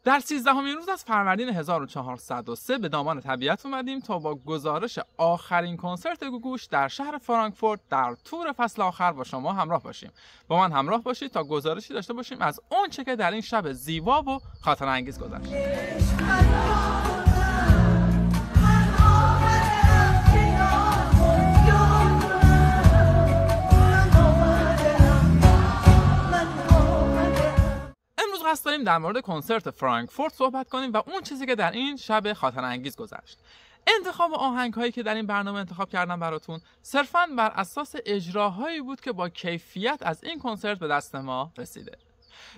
در 13مین روز از فروردین 1403 به دامان طبیعت اومدیم تا با گزارش آخرین کنسرت گوگوش در شهر فرانکفورت در تور فصل آخر با شما همراه باشیم. با من همراه باشید تا گزارشی داشته باشیم از اون چه که در این شب زیبا و خاطره انگیز گذشت. قصد داریم در مورد کنسرت فرانکفورت صحبت کنیم و اون چیزی که در این شب خاطره انگیز گذشت. انتخاب آهنگ هایی که در این برنامه انتخاب کردم براتون صرفاً بر اساس اجراهایی بود که با کیفیت از این کنسرت به دست ما رسیده.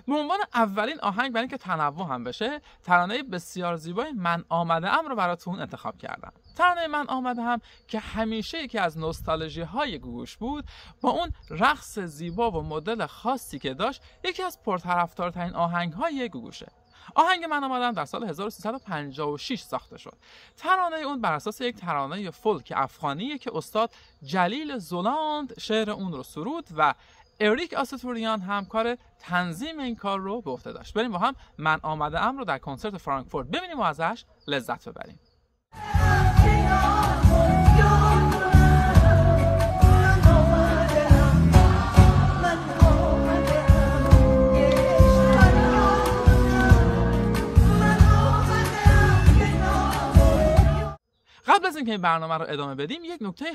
به عنوان اولین آهنگ برای اینکه تنوع هم بشه، ترانه بسیار زیبای من آمده ام رو براتون انتخاب کردم. ترانه من آمده هم که همیشه یکی از نوستالژی های گوگوش بود، با اون رقص زیبا و مدل خاصی که داشت، یکی از پرطرفدارترین آهنگ های گوگوشه. آهنگ من آمدم در سال 1356 ساخته شد. ترانه اون بر اساس یک ترانه فولک افغانیه که استاد جلیل زولاند شعر اون رو سرود و اریک آستوریان همکار تنظیم این کار رو به عهده داشت. بریم با هم من آمده ام رو در کنسرت فرانکفورت ببینیم و ازش لذت ببریم. قبل از اینکه این برنامه رو ادامه بدیم، یک نکته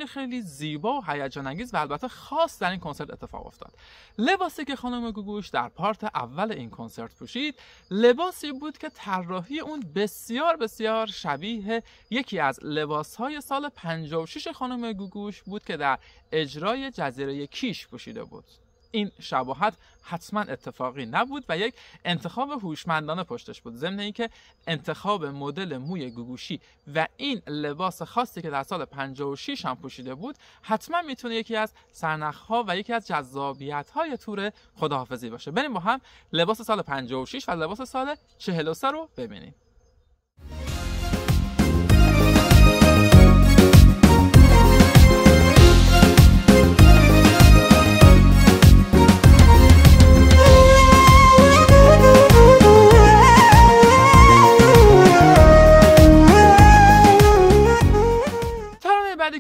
خیلی زیبا و هیجان انگیز و البته خاص در این کنسرت اتفاق افتاد. لباسی که خانم گوگوش در پارت اول این کنسرت پوشید، لباسی بود که طراحی اون بسیار شبیه یکی از لباس‌های سال 56 خانم گوگوش بود که در اجرای جزیره کیش پوشیده بود. این شباهت حتما اتفاقی نبود و یک انتخاب هوشمندانه پشتش بود. ضمن اینکه انتخاب مدل موی گوگوشی و این لباس خاصی که در سال 56 هم پوشیده بود، حتما میتونه یکی از سرنخ‌ها و یکی از جذابیت‌های تور خداحافظی باشه. بریم با هم لباس سال 56 و لباس سال 43 رو ببینیم.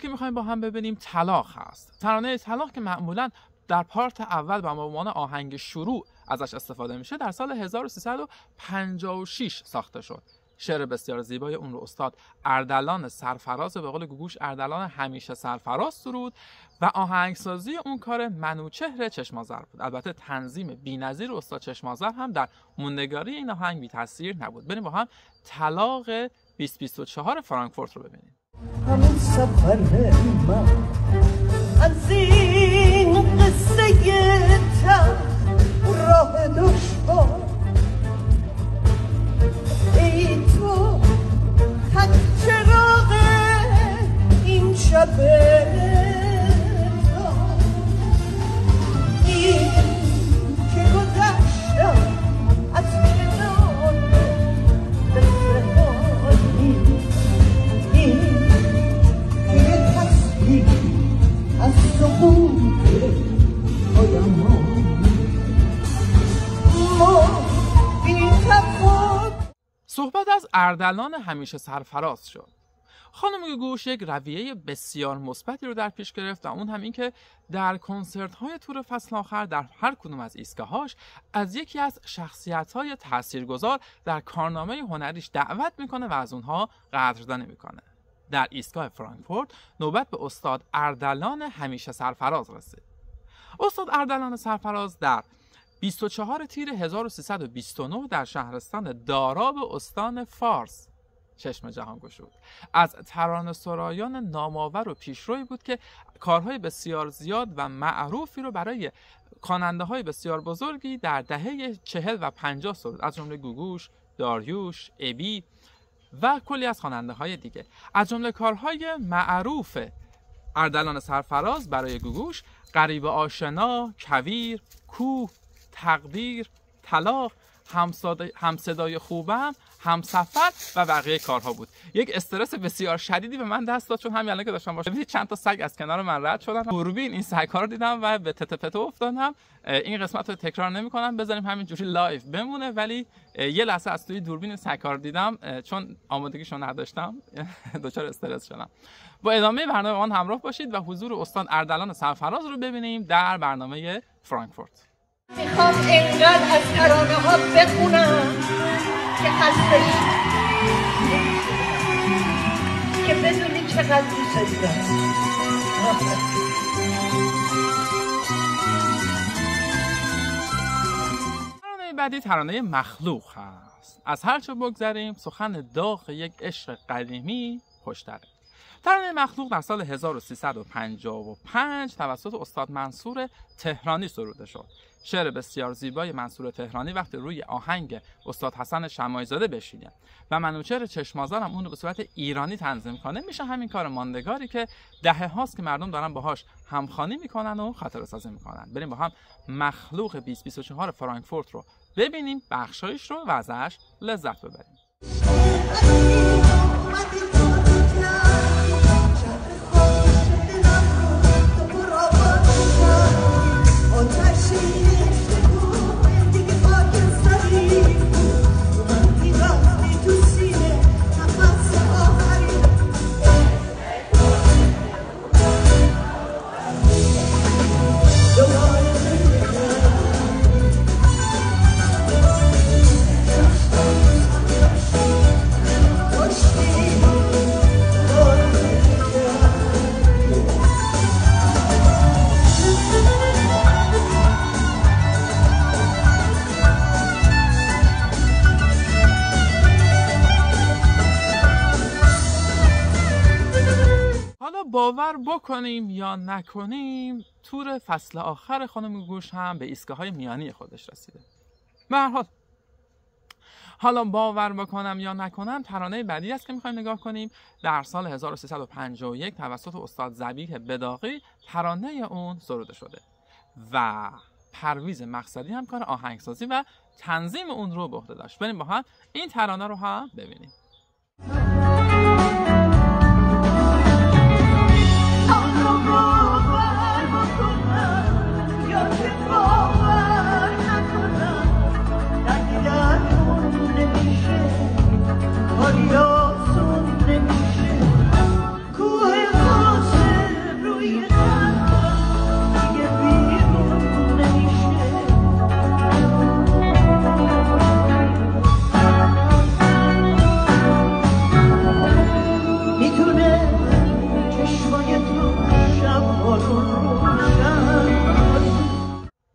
که میخوایم با هم ببینیم طلاق هست. ترانه طلاق که معمولا در پارت اول به عنوان آهنگ شروع ازش استفاده میشه، در سال 1356 ساخته شد. شعر بسیار زیبای اون رو استاد اردلان سرفراز، به قول گوگوش اردلان همیشه سرفراز، سرود و آهنگسازی اون کار منوچهر چشم‌آذر بود. البته تنظیم بی‌نظیر استاد چشم‌آذر هم در موندگاری این آهنگ بی تاثیر نبود. بریم با هم طلاق 2024 فرانکفورت رو ببینیم. همون سفر من از این قصه تر راه دشوار، ای تو تک چراغ این شب این که گذشتم از کنار بسرانی، صحبت از اردلان همیشه سرفراز شد. خانم گوگوش یک رویه بسیار مثبتی رو در پیش گرفت و اون هم این که در کنسرت‌های تور فصل آخر در هر کدوم از ایستگاه‌هاش از یکی از شخصیت‌های تاثیرگذار در کارنامه هنریش دعوت میکنه و از اونها قدردانی میکنه. در ایستگاه فرانکفورت نوبت به استاد اردلان همیشه سرفراز رسید. استاد اردلان سرفراز در 24 تیر 1329 در شهرستان داراب استان فارس چشم جهان گشود. از ترانه‌سرایان نامآور و پیشروی بود که کارهای بسیار زیاد و معروفی رو برای خواننده‌های بسیار بزرگی در دهه 40 و 50 سرود، از جمله گوگوش، داریوش، ابی و کلی از خواننده‌های دیگه. از جمله کارهای معروف اردلان سرفراز برای گوگوش غریب آشنا، کویر، کوه، تقدیر، طلاق، همصدای خوبم، همسفر و بقیه کارها بود. یک استرس بسیار شدیدی به من دست داد، چون همین الان که داشتم باشه چند تا سگ از کنار من رد شدن. دوربین این سگ‌ها رو دیدم و به تته پته افتادم. این قسمت رو تکرار نمی‌کنم، بذاریم همینجوری لایو بمونه. ولی یه لحظه از توی دوربین سگ‌ها رو دیدم، چون آمادگیشو نداشتم دچار استرس شدم. با ادامه برنامه آن همراه باشید و حضور استاد اردلان سرفراز رو ببینیم در برنامه فرانکفورت. میخوام اینقدر از ترانه ها بخونم که خستگی که بدونی چقدر دوست دارم. ترانه بعدی ترانه مخلوق هست. از هر چه بگذریم سخن داغ یک عشق قدیمی خوشتره. ترانه مخلوق در سال 1355 توسط استاد منصور تهرانی سروده شد. شعر بسیار زیبای منصور تهرانی وقتی روی آهنگ استاد حسن شماعی‌زاده بشینه و منوچهر چشمازار هم اون رو به صورت ایرانی تنظیم کنه، میشه همین کار ماندگاری که دهه هاست که مردم دارن باهاش همخوانی میکنن و خاطره سازی میکنن. بریم با هم مخلوق 2024 فرانکفورت رو ببینیم، بخشایش رو و ازش لذت ببریم. باور بکنیم یا نکنیم تور فصل آخر خانم گوش هم به ایستگاه‌های میانی خودش رسیده. به هر حال حالا باور بکنم یا نکنم ترانه بعدی است که می‌خوایم نگاه کنیم. در سال 1351 توسط استاد ذبیح بداغی ترانه اون سروده شده و پرویز مقصدی هم کار آهنگسازی و تنظیم اون رو به عهده داشت. بریم با هم این ترانه رو هم ببینیم.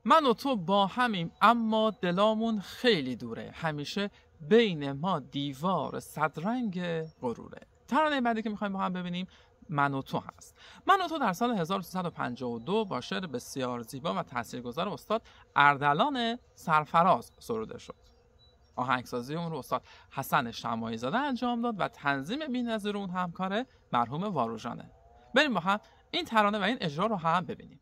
من و تو با همیم اما دلامون خیلی دوره، همیشه بین ما دیوار صدرنگ غروره. ترانه بعدی که میخوایم با هم ببینیم من و تو هست. من و تو در سال 1352 با شعر بسیار زیبا و تاثیرگذار استاد اردلان سرفراز سروده شد. آهنگسازی اون رو استاد حسن شماعی‌زاده انجام داد و تنظیم بی‌نظیر اون همکار مرحوم واروژانه. بریم با هم این ترانه و این اجرا رو هم ببینیم.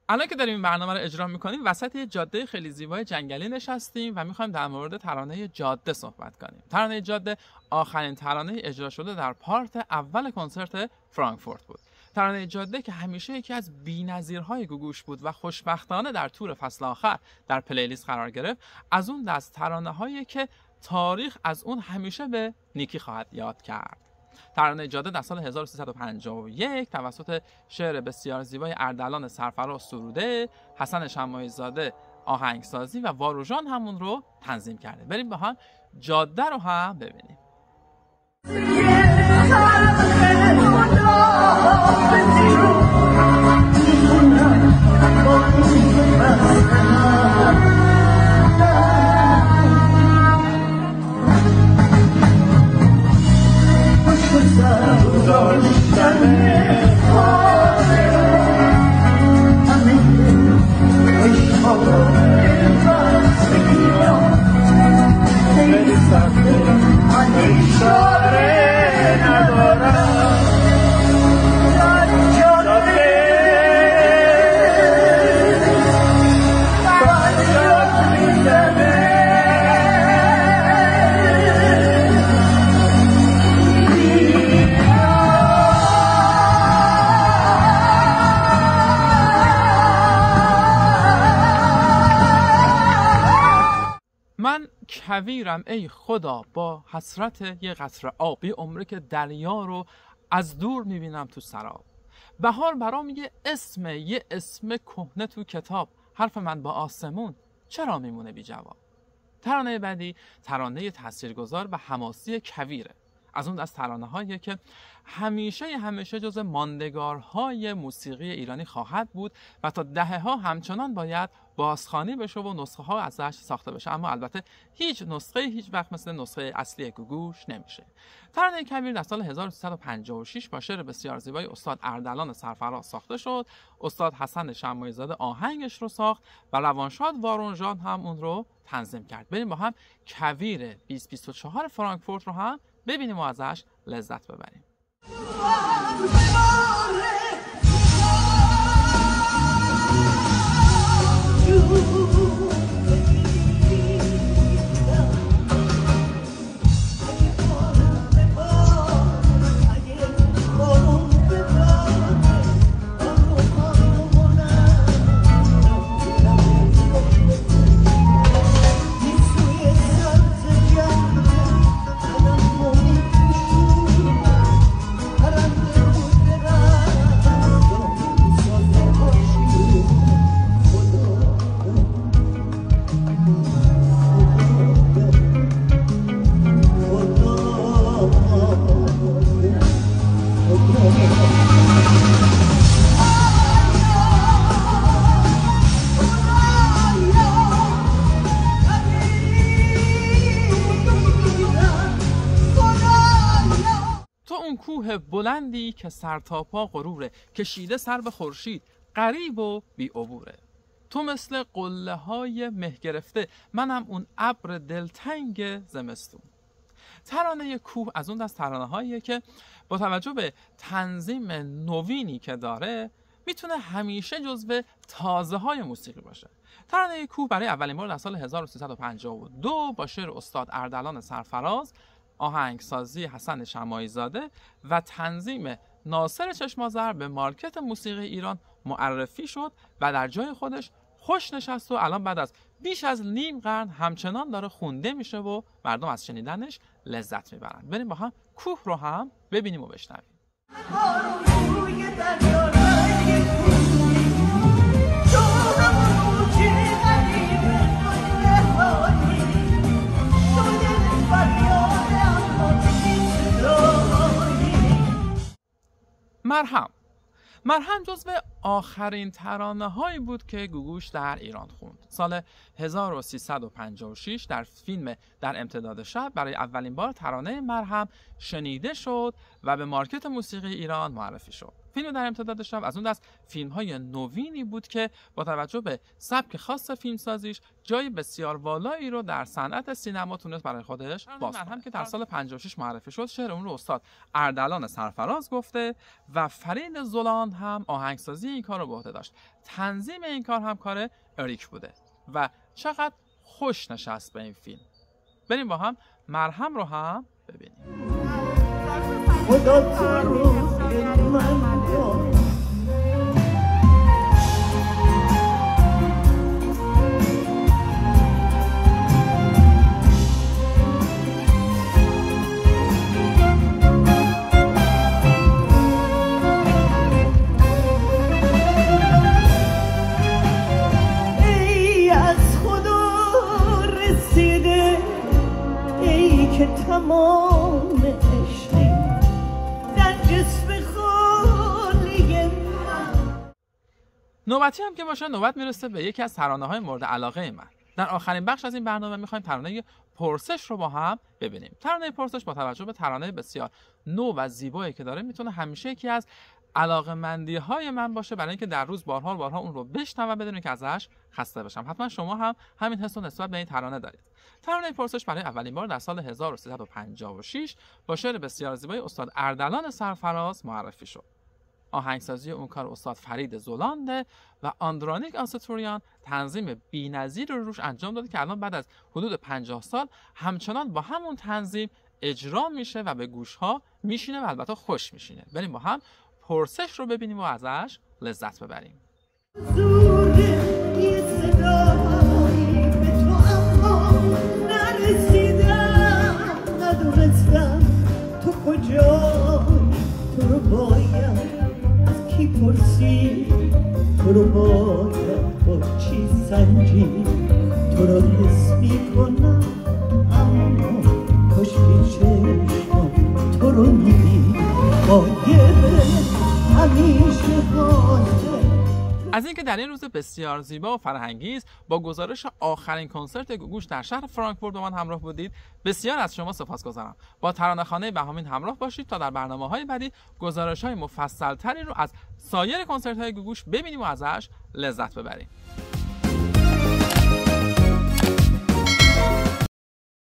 الان که داریم این برنامه رو اجرا میکنیم وسط یه جاده خیلی زیبای جنگلی نشستیم و میخوایم در مورد ترانه جاده صحبت کنیم. ترانه جاده آخرین ترانه اجرا شده در پارت اول کنسرت فرانکفورت بود. ترانه جاده که همیشه یکی از بی‌نظیرهای گوگوش بود و خوشبختانه در تور فصل آخر در پلیلیست قرار گرفت، از اون دست ترانه‌هایی که تاریخ از اون همیشه به نیکی خواهد یاد کرد. ترانه جاده در سال 1351 توسط شعر بسیار زیبای اردلان سرفراز سروده، حسن شماعی زاده آهنگسازی و واروژان همون رو تنظیم کرده. بریم با هم جاده رو هم ببینیم. من کویرم ای خدا با حسرت یه قطره آب، یه عمره که دریا رو از دور میبینم تو سراب. بهار برام یه اسم کهنه تو کتاب، حرف من با آسمون چرا میمونه بی جواب. ترانه بعدی ترانه تاثیرگذار و حماسی کویره. از اون از ترانه هایی که همیشه جز ماندگارهای موسیقی ایرانی خواهد بود و تا دهه‌ها همچنان باید بازخوانی بشه و نسخه ها ازش ساخته بشه، اما البته هیچ وقت مثل نسخه اصلی گوگوش نمیشه. ترانه کویر در سال 1356 با شعر بسیار زیبای استاد اردلان سرفراز ساخته شد. استاد حسن شماعی زاده آهنگش رو ساخت و روانشاد واروژان هم اون رو تنظیم کرد. بریم با هم کویر 2024 فرانکفورت رو هم ببینیم و ازش لذت ببریم. کوه بلندی که سر تا پا غروره، کشیده سر به خورشید غریب و بی عبوره. تو مثل قله های مه گرفته، منم اون ابر دلتنگ زمستون. ترانه کوه از اون دست ترانه هاییه که با توجه به تنظیم نوینی که داره میتونه همیشه جزو تازه های موسیقی باشه. ترانه کوه برای اولین بار در سال 1352 با شعر استاد اردلان سرفراز، آهنگسازی حسن شماعی زاده و تنظیم ناصر چشم‌آذر به مارکت موسیقی ایران معرفی شد و در جای خودش خوش نشست و الان بعد از بیش از نیم قرن همچنان داره خونده میشه و مردم از شنیدنش لذت میبرن. بریم با هم کوه رو هم ببینیم و بشنویم. مرهم جزو آخرین ترانه هایی بود که گوگوش در ایران خوند. سال 1356 در فیلم در امتداد شب برای اولین بار ترانه مرهم شنیده شد و به مارکت موسیقی ایران معرفی شد. فیلم در امتداد شب از اون دست فیلم های نوینی بود که با توجه به سبک خاص فیلمسازیش جای بسیار والایی رو در صنعت سینما تونست برای خودش باز کنه. که در سال 56 معرفی شد، شعر اون رو استاد اردلان سرفراز گفته و فرید زولان هم آهنگسازی این کار رو به عهده داشت. تنظیم این کار هم کار اریک بوده و چقدر خوش نشست به این فیلم. بریم با هم مرهم رو هم ببینیم. خدا تو رو من نوبتی هم که باشه، نوبت میرسه به یکی از ترانه‌های مورد علاقه من. در آخرین بخش از این برنامه می‌خوایم ترانه پرسش رو با هم ببینیم. ترانه پرسش با توجه به ترانه بسیار نو و زیبایی که داره میتونه همیشه یکی از علاقه‌مندی‌های من باشه، برای اینکه در روز بارها اون رو بشنوم بدون که ازش خسته بشم. حتما شما هم همین حس و نسبت به این ترانه دارید. ترانه پرسش برای اولین بار در سال 1356 با شعر بسیار زیبای استاد اردلان سرفراز معرفی شد. آهنگسازی اون کار استاد فرید زولانده و آندرانیک آستوریان تنظیم بی‌نظیر رو روش انجام داده که الان بعد از حدود 50 سال همچنان با همون تنظیم اجرا میشه و به گوش‌ها میشینه و البته خوش میشینه. بریم با هم پرسش رو ببینیم و ازش لذت ببریم. پرسی تو رو باید با چی سنجی، تو رو حس میکنم اما کشکی چشمم تو رو میدی باید همیشه باید. از اینکه در این روز بسیار زیبا و فرهنگیز با گزارش آخرین کنسرت گوگوش در شهر فرانکفورت با من همراه بودید، بسیار از شما سپاسگزارم. با ترانه‌خوانه بهامین همراه باشید تا در برنامه‌های بعدی گزارش‌های مفصل‌تری رو از سایر کنسرت‌های گوگوش ببینیم و ازش لذت ببریم.